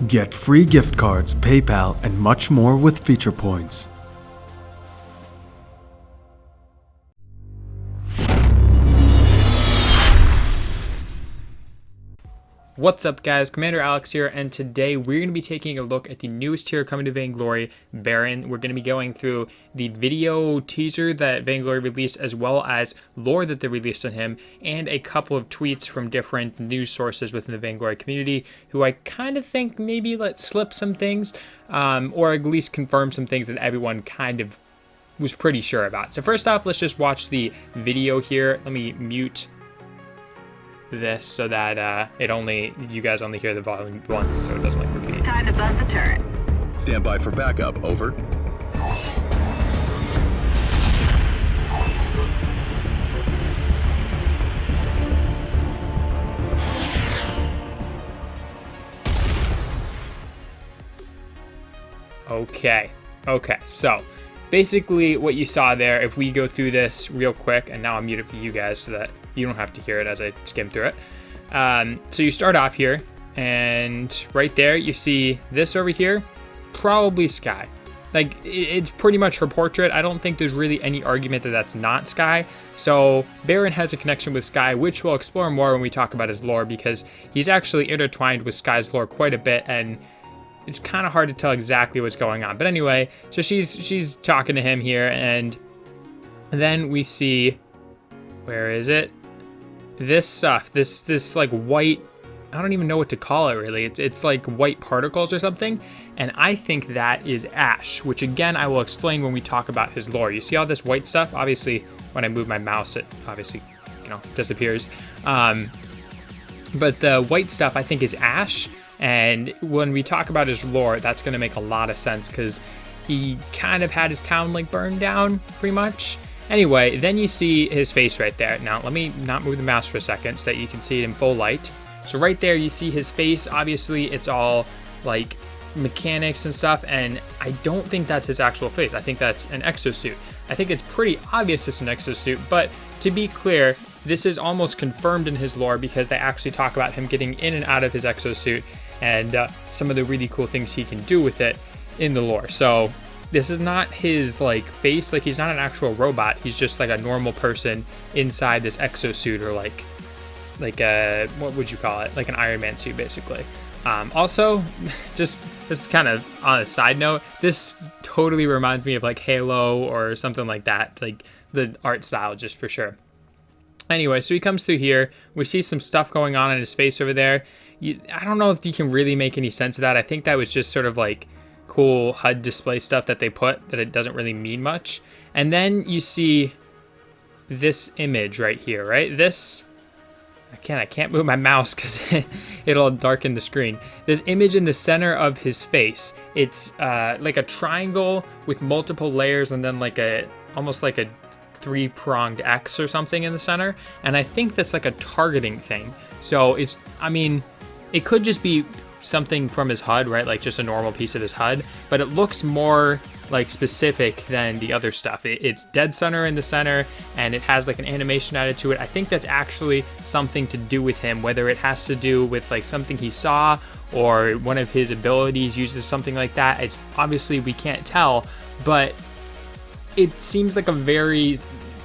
Get free gift cards, PayPal, and much more with feature points. What's up guys, Commander Alex here, and today we're going to be taking a look at the newest tier coming to Vainglory, Baron. We're going to be going through the video teaser that Vainglory released, as well as lore that they released on him, and a couple of tweets from different news sources within the Vainglory community, who I kind of think maybe let slip some things, or at least confirm some things that everyone kind of was pretty sure about. So first off, let's just watch the video here. Let me mute this so that you guys only hear the volume once, so it doesn't like repeat. Time to buzz the turret. Stand by for backup. Over. Okay, so basically what you saw there, if we go through this real quick, and now I'm muted for you guys so that you don't have to hear it as I skim through it. So you start off here, and right there you see this over here, probably Sky. Like, it's pretty much her portrait. I don't think there's really any argument that that's not Sky. So Baron has a connection with Sky, which we'll explore more when we talk about his lore, because he's actually intertwined with Sky's lore quite a bit, and it's kind of hard to tell exactly what's going on. But anyway, so she's talking to him here, and then we see, where is it? This stuff, this like white, I don't even know what to call it really. It's like white particles or something. And I think that is ash, which again, I will explain when we talk about his lore. You see all this white stuff? Obviously, when I move my mouse, it obviously, disappears. But the white stuff I think is ash. And when we talk about his lore, that's gonna make a lot of sense, because he kind of had his town like burned down pretty much. Anyway, then you see his face right there. Now, let me not move the mouse for a second so that you can see it in full light. So right there, you see his face. Obviously, it's all like mechanics and stuff, and I don't think that's his actual face. I think that's an exosuit. I think it's pretty obvious it's an exosuit, but to be clear, this is almost confirmed in his lore, because they actually talk about him getting in and out of his exosuit and some of the really cool things he can do with it in the lore. So this is not his like face, like he's not an actual robot. He's just like a normal person inside this exosuit, or like a, what would you call it? Like an Iron Man suit, basically. Also, just this is kind of on a side note, this totally reminds me of like Halo or something like that, like the art style, just for sure. Anyway, so he comes through here. We see some stuff going on in his face over there. I don't know if you can really make any sense of that. I think that was just sort of like cool HUD display stuff that they put, that it doesn't really mean much. And then you see this image right here, right? This, I can't move my mouse because it'll darken the screen. This image in the center of his face, it's like a triangle with multiple layers, and then like almost like a three-pronged X or something in the center. And I think that's like a targeting thing. So it's, I mean, it could just be something from his HUD, right? Like just a normal piece of his HUD, but it looks more like specific than the other stuff. It's dead center in the center, and it has like an animation added to it. I think that's actually something to do with him, whether it has to do with like something he saw, or one of his abilities uses something like that. It's obviously, we can't tell, but it seems like a very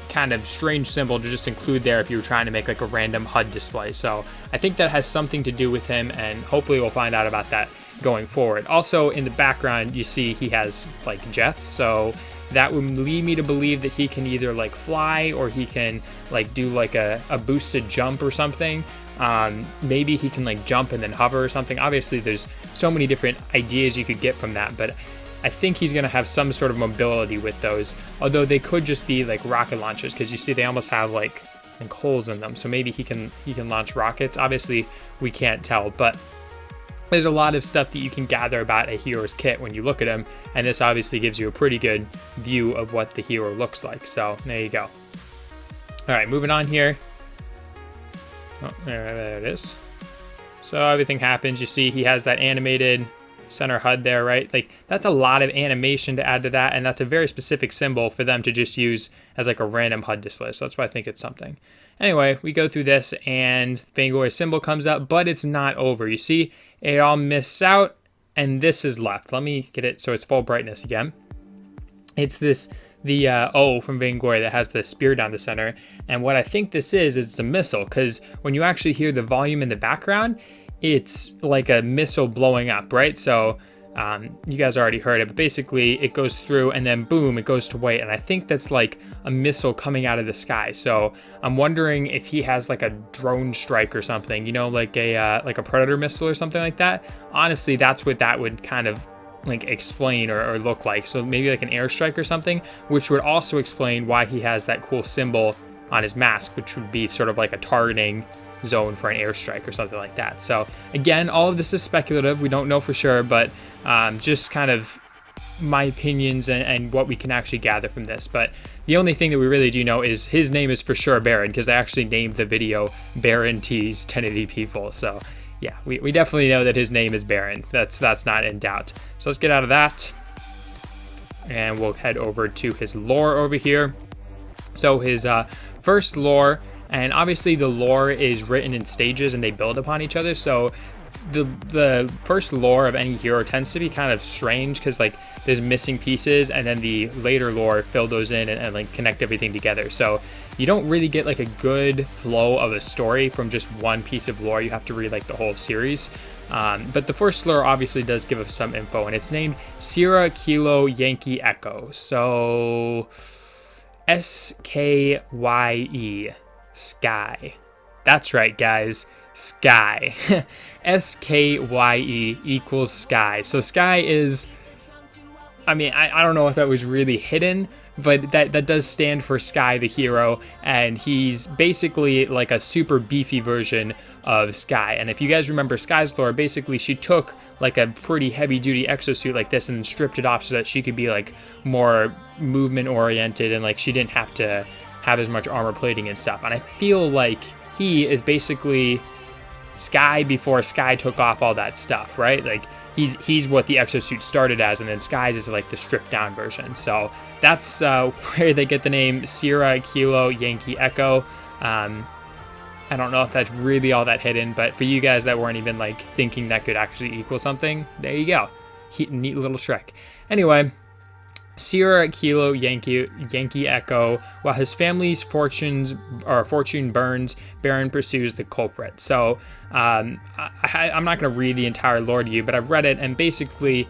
kind of strange symbol to just include there if you were trying to make like a random HUD display. So I think that has something to do with him, and hopefully we'll find out about that going forward. Also in the background, you see he has like jets, so that would lead me to believe that he can either like fly, or he can like do like a boosted jump or something. Maybe he can like jump and then hover or something. Obviously there's so many different ideas you could get from that, but I think he's going to have some sort of mobility with those, although they could just be like rocket launchers, because you see they almost have like holes in them, so maybe he can launch rockets. Obviously we can't tell, but there's a lot of stuff that you can gather about a hero's kit when you look at him, and this obviously gives you a pretty good view of what the hero looks like. So there you go. All right, moving on here. Oh, there it is. So everything happens. You see he has that animated center HUD there, right? Like, that's a lot of animation to add to that, and that's a very specific symbol for them to just use as like a random HUD display. So that's why I think it's something. Anyway, we go through this and Vainglory symbol comes up, but it's not over. You see, it all missed out, and this is left. Let me get it so it's full brightness again. It's the O from Vainglory that has the spear down the center. And what I think this is it's a missile, because when you actually hear the volume in the background, it's like a missile blowing up, right? So you guys already heard it, but basically it goes through and then boom, it goes to white. And I think that's like a missile coming out of the sky. So I'm wondering if he has like a drone strike or something, you know, like a Predator missile or something like that. Honestly, that's what that would kind of like explain or look like. So maybe like an airstrike or something, which would also explain why he has that cool symbol on his mask, which would be sort of like a targeting zone for an airstrike or something like that. So again, all of this is speculative. We don't know for sure, but just kind of my opinions and what we can actually gather from this. But the only thing that we really do know is his name is for sure Baron, because they actually named the video Baron T's 1080p full. So yeah, we definitely know that his name is Baron. That's not in doubt. So let's get out of that, and we'll head over to his lore over here. So his first lore, and obviously the lore is written in stages and they build upon each other. So the first lore of any hero tends to be kind of strange because like there's missing pieces, and then the later lore fill those in and like connect everything together. So you don't really get like a good flow of a story from just one piece of lore. You have to read like the whole series. But the first lore obviously does give us some info, and it's named Sierra Kilo Yankee Echo. So SKYE, Sky. That's right, guys. Sky. SKYE equals Sky. So Sky is, I mean, I don't know if that was really hidden, but that does stand for Sky the hero, and he's basically like a super beefy version of Sky. And if you guys remember Sky's lore, basically she took like a pretty heavy duty exosuit like this and stripped it off so that she could be like more movement oriented, and like she didn't have to have as much armor plating and stuff. And I feel like he is basically Sky before Sky took off all that stuff, right? Like he's what the exosuit started as, and then Sky's is like the stripped down version. So that's where they get the name Sierra Kilo Yankee Echo. I don't know if that's really all that hidden, but for you guys that weren't even like thinking that could actually equal something, there you go. Neat little Shrek. Anyway, Sierra Kilo Yankee Echo. While his family's fortune burns, Baron pursues the culprit. So I'm not going to read the entire lore to you, but I've read it, and basically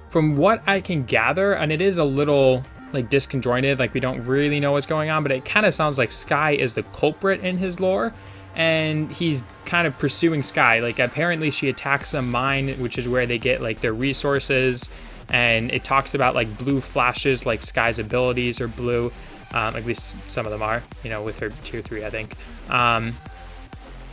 from what I can gather, and it is a little like disconjointed, like we don't really know what's going on, but it kind of sounds like Sky is the culprit in his lore, and he's kind of pursuing Sky. Like apparently she attacks a mine, which is where they get like their resources, and it talks about like blue flashes, like Sky's abilities are blue, at least some of them are, you know, with her tier 3 I think.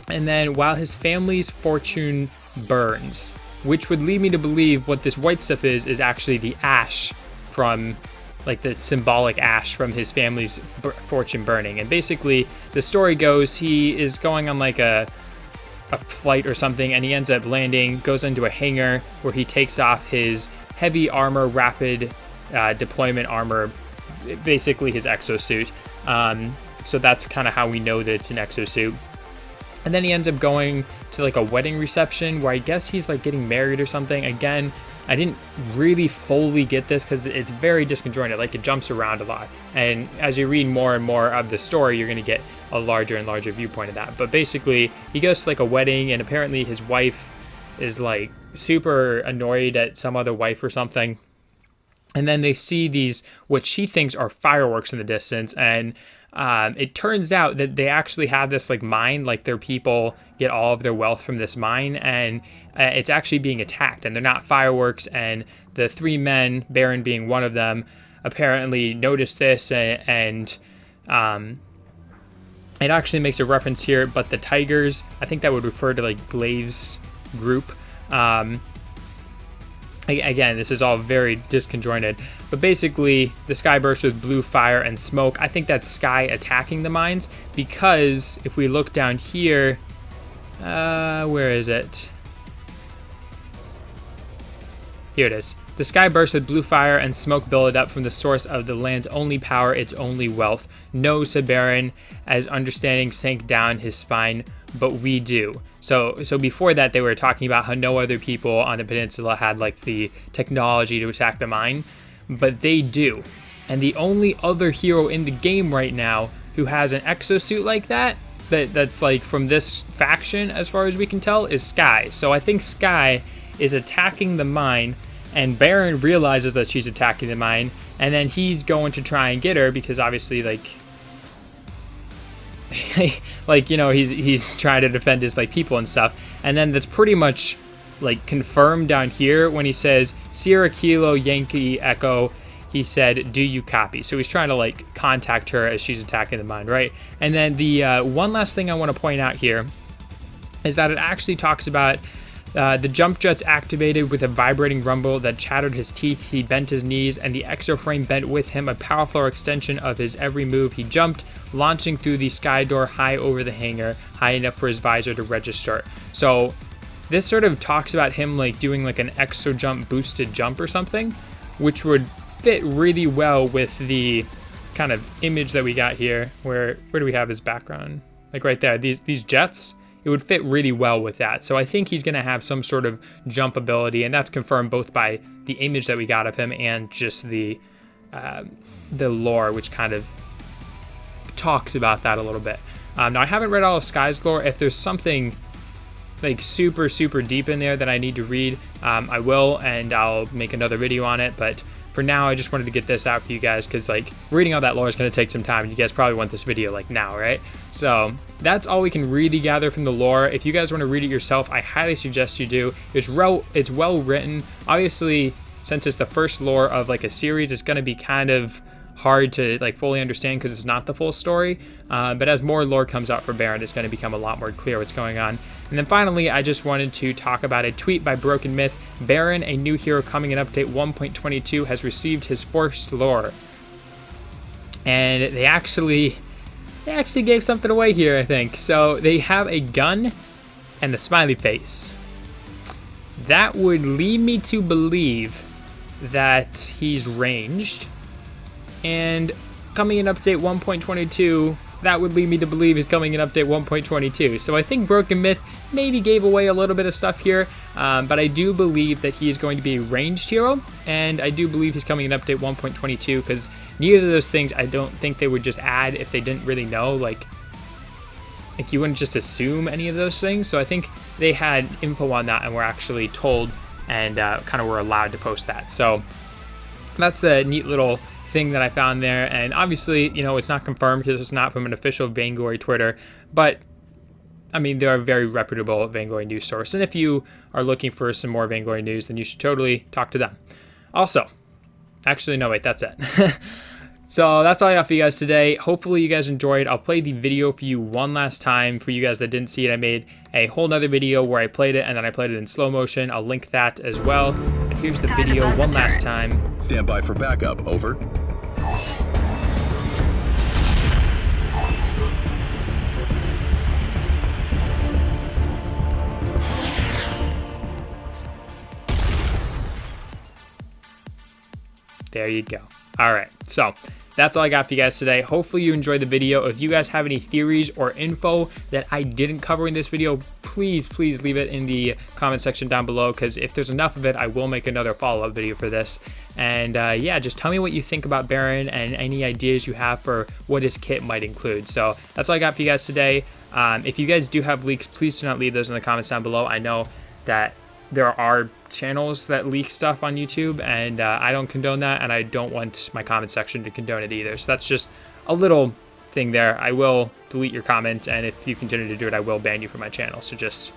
And then while his family's fortune burns, which would lead me to believe what this white stuff is actually the ash from, like the symbolic ash from his family's fortune burning. And basically the story goes he is going on like a flight or something, and he ends up landing, goes into a hangar where he takes off his heavy armor, rapid deployment armor, basically his exosuit. So that's kind of how we know that it's an exosuit. And then he ends up going to like a wedding reception where I guess he's like getting married or something. Again, I didn't really fully get this because it's very disconjointed, like it jumps around a lot. And as you read more and more of the story, you're going to get a larger and larger viewpoint of that. But basically, he goes to like a wedding, and apparently his wife is like super annoyed at some other wife or something. And then they see these, what she thinks are fireworks in the distance, and it turns out that they actually have this like mine, like their people get all of their wealth from this mine, and it's actually being attacked, and they're not fireworks. And the 3 men, Baron being one of them, apparently noticed this, and it actually makes a reference here, but the Tigers, I think that would refer to like Glaive's group. Again, this is all very disconjointed, but basically the sky bursts with blue fire and smoke. I think that's Sky attacking the mines, because if we look down here, where is it? Here it is. The sky bursts with blue fire and smoke billowed up from the source of the land's only power, its only wealth. "No," said Baron, as understanding sank down his spine, "but we do." So before that, they were talking about how no other people on the peninsula had like the technology to attack the mine, but they do. And the only other hero in the game right now who has an exosuit like that's like from this faction, as far as we can tell, is Skye. So I think Skye is attacking the mine, and Baron realizes that she's attacking the mine, and then he's going to try and get her because obviously like you know, he's trying to defend his like people and stuff. And then that's pretty much like confirmed down here when he says Sierra Kilo Yankee Echo. He said, "Do you copy?" So he's trying to like contact her as she's attacking the mine, right? And then the one last thing I want to point out here is that it actually talks about the jump jets activated with a vibrating rumble that chattered his teeth. He bent his knees, and the exoframe bent with him, a powerful extension of his every move. He jumped, launching through the sky door high over the hangar, high enough for his visor to register. So this sort of talks about him like doing like an exo jump boosted jump or something, which would fit really well with the kind of image that we got here. Where do we have his background? Like right there, these jets. It would fit really well with that. So I think he's going to have some sort of jump ability, and that's confirmed both by the image that we got of him and just the lore, which kind of talks about that a little bit. Now, I haven't read all of Skye's lore. If there's something like super, super deep in there that I need to read, I will, and I'll make another video on it. But for now, I just wanted to get this out for you guys because like reading all that lore is going to take some time. You guys probably want this video like now, right? So that's all we can really gather from the lore. If you guys want to read it yourself, I highly suggest you do. It's well written. Obviously, since it's the first lore of like a series, it's going to be kind of hard to like fully understand because it's not the full story. But as more lore comes out for Baron, it's going to become a lot more clear what's going on. And then finally, I just wanted to talk about a tweet by Broken Myth. Baron, a new hero coming in update 1.22, has received his first lore. And they actually gave something away here, I think. So they have a gun and a smiley face. That would lead me to believe that he's ranged. And coming in update 1.22, that would lead me to believe he's coming in update 1.22. So I think Broken Myth maybe gave away a little bit of stuff here, but I do believe that he is going to be a ranged hero, and I do believe he's coming in update 1.22 because neither of those things I don't think they would just add if they didn't really know. Like you wouldn't just assume any of those things. So I think they had info on that and were actually told and kind of were allowed to post that. So that's a neat little thing that I found there. And obviously, you know, it's not confirmed because it's not from an official Vainglory Twitter, but I mean, they're a very reputable Vainglory news source. And if you are looking for some more Vainglory news, then you should totally talk to them. Also, actually, no, wait, that's it. So that's all I got for you guys today. Hopefully you guys enjoyed. I'll play the video for you one last time. For you guys that didn't see it, I made a whole nother video where I played it and then I played it in slow motion. I'll link that as well. And here's the video one last time. Stand by for backup. Over. There you go. All right, so that's all I got for you guys today. Hopefully you enjoyed the video. If you guys have any theories or info that I didn't cover in this video, please leave it in the comment section down below, because if there's enough of it, I will make another follow-up video for this. And yeah, just tell me what you think about Baron and any ideas you have for what his kit might include. So that's all I got for you guys today. If you guys do have leaks, please do not leave those in the comments down below. I know that there are channels that leak stuff on YouTube, and I don't condone that, and I don't want my comment section to condone it either. So that's just a little thing there. I will delete your comment, and if you continue to do it, I will ban you from my channel. So just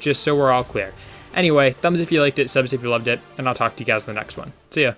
so we're all clear. Anyway, thumbs if you liked it, subs if you loved it, and I'll talk to you guys in the next one. See ya.